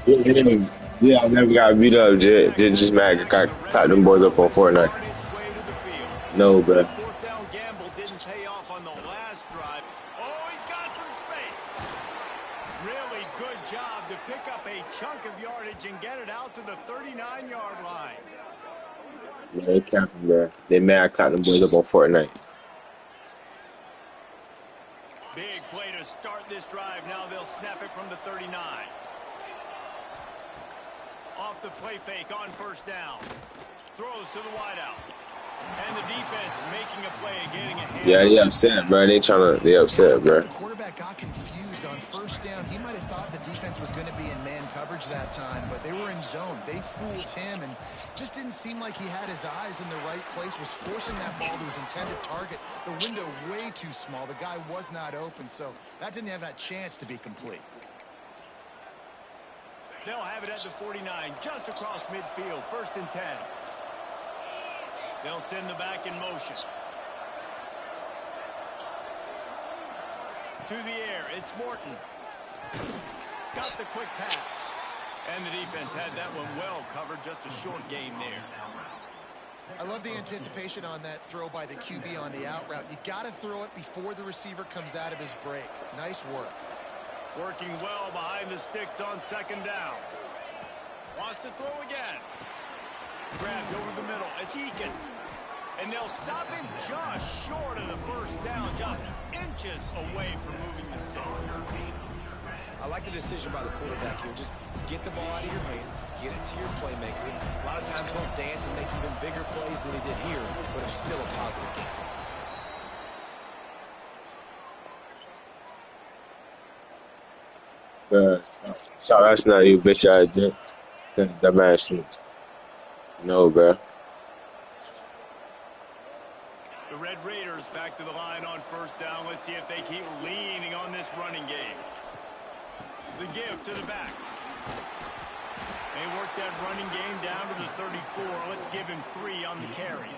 Yeah, I never got beat up. Just mad. Got clapped them boys up on Fortnite. No, The bro. fourth down gamble didn't pay off on the last drive. Oh, he's got some space. Really good job to pick up a chunk of yardage and get it out to the 39-yard line. Yeah, they capping, bro. They mad. I clapped them boys up on Fortnite. Big play to start this drive. Now they'll snap it from the 39. Off the play fake on first down. Throws to the wideout. And the defense making a play, getting a hand. Yeah, they upset, bro. They upset, bro. The quarterback got confused on first down. He might have thought the defense was going to be in man coverage that time, but they were in zone. They fooled him and just didn't seem like he had his eyes in the right place, was forcing that ball to his intended target. The window way too small. The guy was not open, so that didn't have that chance to be complete. They'll have it at the 49, just across midfield, 1st and 10. They'll send the back in motion. To the air, it's Morton. Got the quick pass. And the defense had that one well covered, just a short game there. I love the anticipation on that throw by the QB on the out route. You got to throw it before the receiver comes out of his break. Nice work. Working well behind the sticks on 2nd down. Wants to throw again. Grabbed over the middle. It's Eakin. And they'll stop him just short of the 1st down, just inches away from moving the sticks. I like the decision by the quarterback here. Just get the ball out of your hands, get it to your playmaker. A lot of times he'll dance and make even bigger plays than he did here, but it's still a positive game. So that's not you, bitch ass jet. That man shit. No, bro. The Red Raiders back to the line on 1st down. Let's see if they keep leaning on this running game. The give to the back. They work that running game down to the 34. Let's give him 3 on the carry.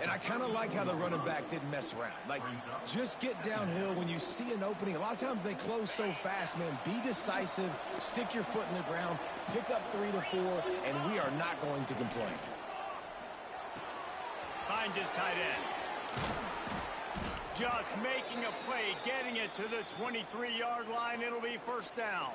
And I kind of like how the running back didn't mess around. Like, just get downhill when you see an opening. A lot of times they close so fast, man. Be decisive, stick your foot in the ground, pick up 3 to 4, and we are not going to complain. Finds his tight end. Just making a play, getting it to the 23-yard line. It'll be 1st down.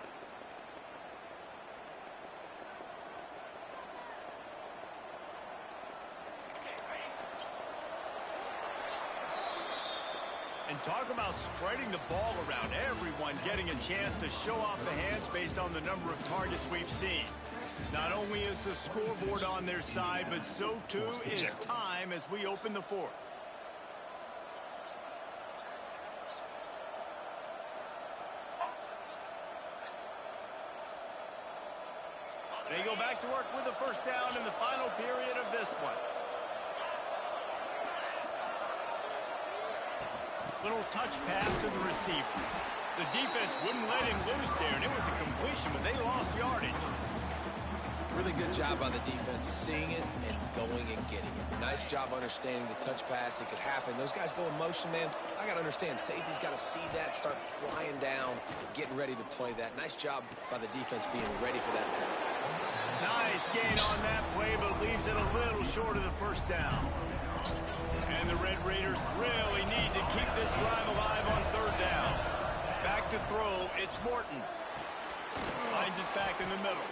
And talk about spreading the ball around. Everyone getting a chance to show off the hands based on the number of targets we've seen. Not only is the scoreboard on their side, but so too is time as we open the 4th. They go back to work with the 1st down in the final period of this one. Little touch pass to the receiver. The defense wouldn't let him loose there, and it was a completion, but they lost yardage. Really good job on the defense, seeing it and going and getting it. Nice job understanding the touch pass. It could happen. Those guys go in motion, man. I got to understand, safety's got to see that, start flying down, getting ready to play that. Nice job by the defense being ready for that play. Nice gain on that play, but leaves it a little short of the 1st down. And the Red Raiders really need to keep this drive alive on 3rd down. Back to throw, it's Morton. Finds his back in the middle.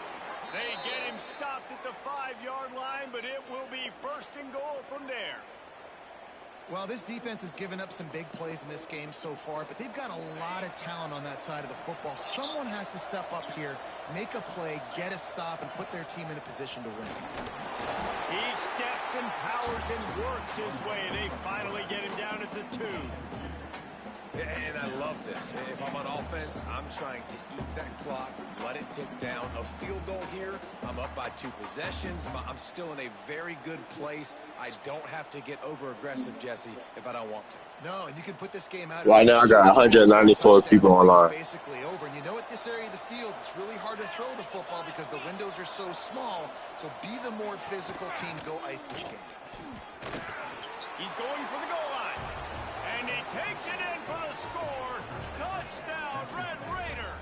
They get him stopped at the 5-yard line, but it will be 1st and goal from there. Well, this defense has given up some big plays in this game so far, but they've got a lot of talent on that side of the football. Someone has to step up here, make a play, get a stop, and put their team in a position to win. He steps and powers and works his way. They finally get him down at the 2. And I love this. If I'm on offense, I'm trying to eat that clock, let it tick down. A field goal here, I'm up by 2 possessions. I'm still in a very good place. I don't have to get over-aggressive, Jesse, if I don't want to. No, and you can put this game out. Right now, I got 194 people online. Basically over. And you know, at this area of the field, it's really hard to throw the football because the windows are so small. So be the more physical team. Go ice this game. He's going for the goal line. And he takes it in for the score. Touchdown, Red Raiders.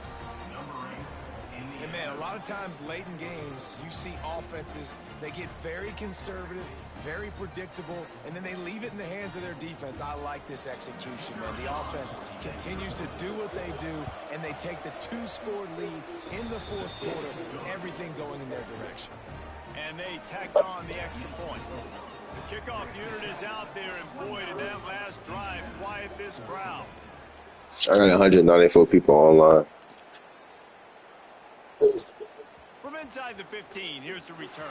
And man, a lot of times late in games, you see offenses, they get very conservative, very predictable, and then they leave it in the hands of their defense. I like this execution, man. The offense continues to do what they do, and they take the 2-score lead in the fourth quarter, everything going in their direction. And they tacked on the extra point. The kickoff unit is out there, and boy, did that last drive quiet this crowd. I got 194 people online. From inside the 15, here's the return.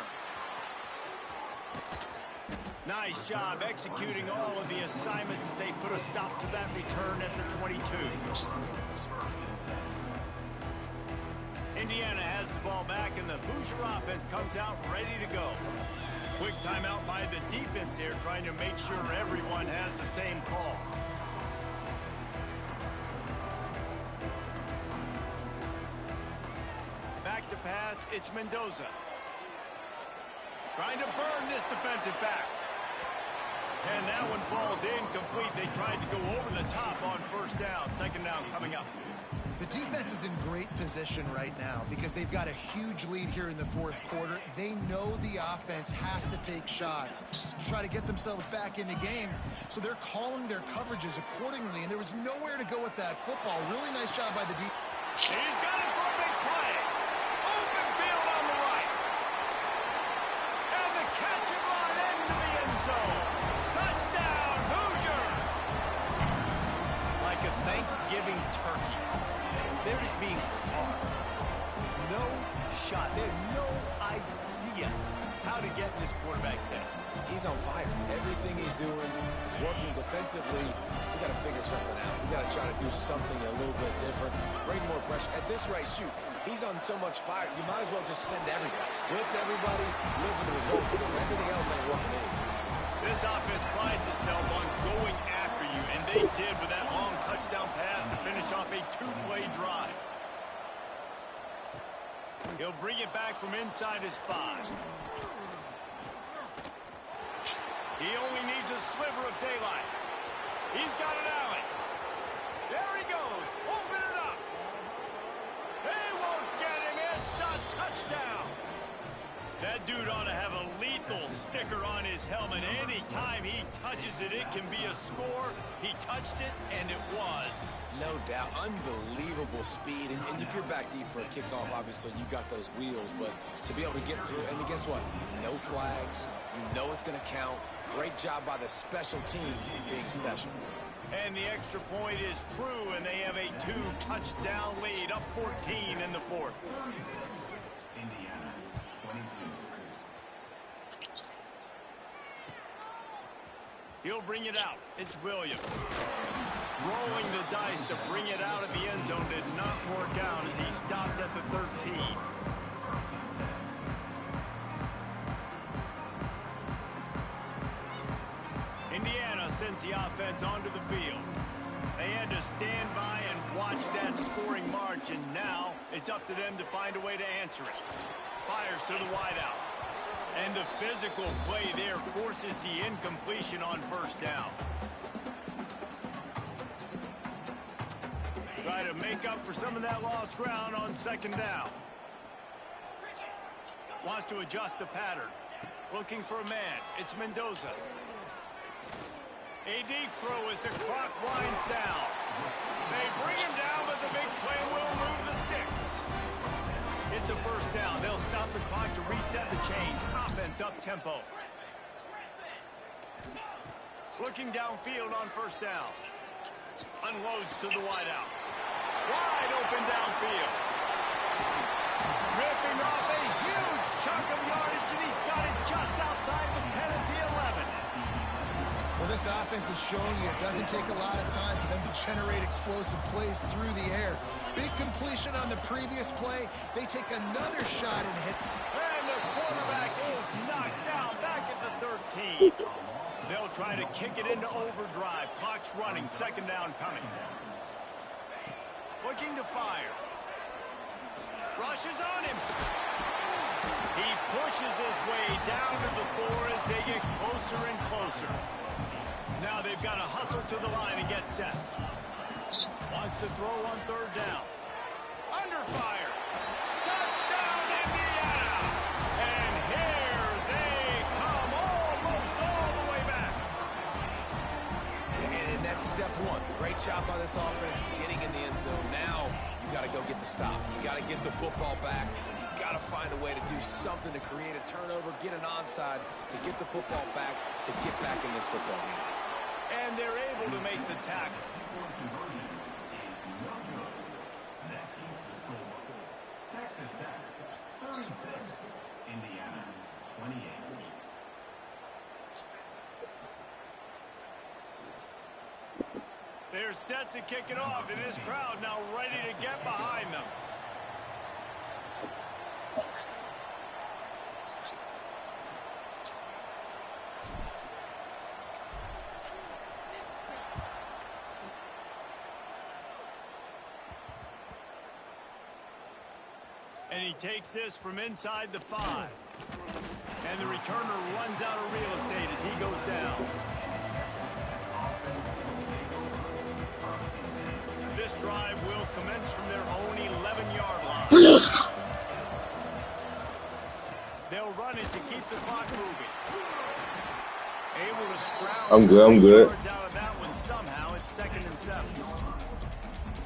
Nice job executing all of the assignments as they put a stop to that return at the 22. Indiana has the ball back, and the Hoosier offense comes out ready to go. Quick timeout by the defense here, trying to make sure everyone has the same call. Back to pass, it's Mendoza. Trying to burn this defensive back. And that one falls incomplete. They tried to go over the top on first down. Second down coming up. The defense is in great position right now because they've got a huge lead here in the fourth quarter. They know the offense has to take shots to try to get themselves back in the game. So they're calling their coverages accordingly, and there was nowhere to go with that football. Really nice job by the defense. He's got it for a big play. Open field on the right. And the catch and run into the end zone. Touchdown, Hoosiers! Like a Thanksgiving turkey. They're just being caught. No shot. They have no idea how to get in this quarterback's head. He's on fire. Everything he's doing is working defensively. We got to figure something out. We got to try to do something a little bit different. Bring more pressure. At this rate, shoot, he's on so much fire, you might as well just send everybody. Blitz everybody, live with the results, because everything else ain't working anyways. This offense prides itself on going after you, and they did with that long touchdown pass to finish off a 2-play drive. He'll bring it back from inside his 5. He only needs a sliver of daylight. He's got an alley. There he goes. Open it up. They won't get him. It's a touchdown. That dude ought to have a lethal sticker on his helmet. Anytime he touches it, it can be a score. He touched it, and it was. No doubt. Unbelievable speed. And if you're back deep for a kickoff, obviously, you got those wheels. But to be able to get through, and guess what? No flags. You know it's going to count. Great job by the special teams being special. And the extra point is true, and they have a 2-touchdown lead, up 14 in the fourth. He'll bring it out. It's Williams. Rolling the dice to bring it out of the end zone did not work out as he stopped at the 13. Indiana sends the offense onto the field. They had to stand by and watch that scoring march, and now it's up to them to find a way to answer it. Fires to the wideout. And the physical play there forces the incompletion on first down. Try to make up for some of that lost ground on second down. Wants to adjust the pattern. Looking for a man. It's Mendoza. A deep throw as the clock winds down. They bring him down, but the big play will move the sticks. It's a first down. They'll stop the clock to reset the chains. Offense up tempo. Looking downfield on first down. Unloads to the wideout. Wide open downfield. Ripping off a huge chunk of yardage, and he's got it just outside the 10 at the 11. Well, this offense is showing you it doesn't take a lot of time for them to generate explosive plays through the air. Big completion on the previous play. They take another shot and hit. And the quarterback is knocked down back at the 13. They'll try to kick it into overdrive. Clock's running. Second down coming. Looking to fire. Rushes on him. He pushes his way down to the 4 as they get closer and closer. Now they've got to hustle to the line and get set. Wants to throw on third down. Under fire. Touchdown! step one. Great job by this offense getting in the end zone. Now you got to go get the stop. You got to get the football back. You got to find a way to do something to create a turnover, get an onside, to get the football back, to get back in this football game. And they're able to make the tackle. Texas Tech, 36, Indiana, 28. They're set to kick it off, and this crowd now ready to get behind them. And he takes this from inside the 5. And the returner runs out of real estate as he goes down. This drive will commence from their own 11-yard line. They'll run it to keep the clock moving. Able to scrounge I'm good. yards out of that one somehow. It's 2nd and 7.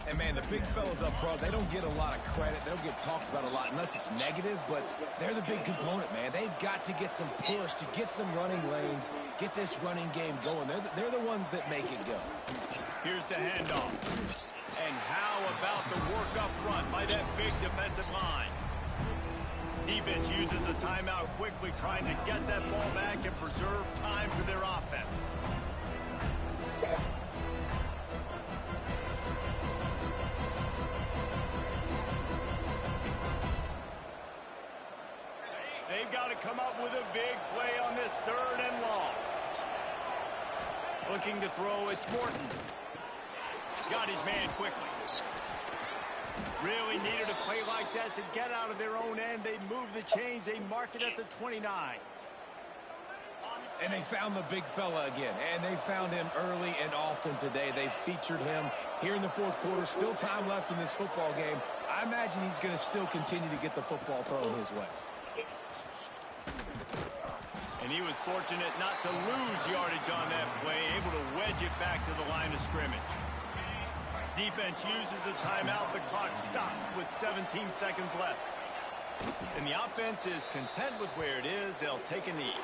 And, man, the big fellas up front, they don't get a lot of credit. They don't get talked about a lot unless it's negative, but they're the big component, man. They've got to get some push, to get some running lanes, get this running game going. They're the ones that make it go. Here's the handoff. And how about the work up front by that big defensive line? Defense uses a timeout quickly, trying to get that ball back and preserve time for their offense. They've got to come up with a big play on this 3rd and long. Looking to throw, it's Morton. Got his man quickly. Really needed a play like that to get out of their own end. They move the chains. They mark it at the 29. And they found the big fella again, and they found him early and often today. They featured him here in the 4th quarter. Still time left in this football game. I imagine he's going to still continue to get the football thrown his way. And he was fortunate not to lose yardage on that play, able to wedge it back to the line of scrimmage. Defense uses a timeout. The clock stops with 17 seconds left. And the offense is content with where it is. They'll take a knee.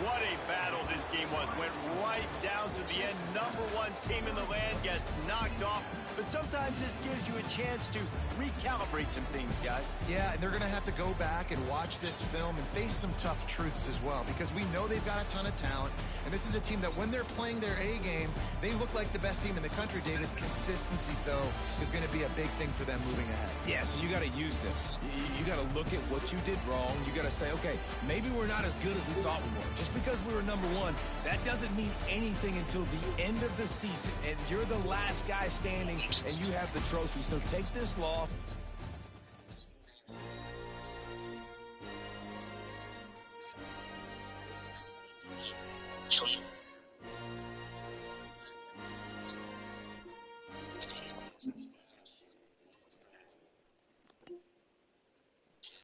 What a battle this game was. Went right down to the end. #1 team in the land gets knocked off. But sometimes this gives you a chance to recalibrate some things, guys. Yeah, and they're going to have to go back and watch this film and face some tough truths as well, because we know they've got a ton of talent. And this is a team that when they're playing their A game, they look like the best team in the country, David. Consistency, though, is going to be a big thing for them moving ahead. Yeah, so you got to use this. You got to look at what you did wrong. You got to say, okay, maybe we're not as good as we thought we were. Just because we were #1, that doesn't mean anything until the end of the season. And you're the last guy standing, and you have the trophy. So take this loss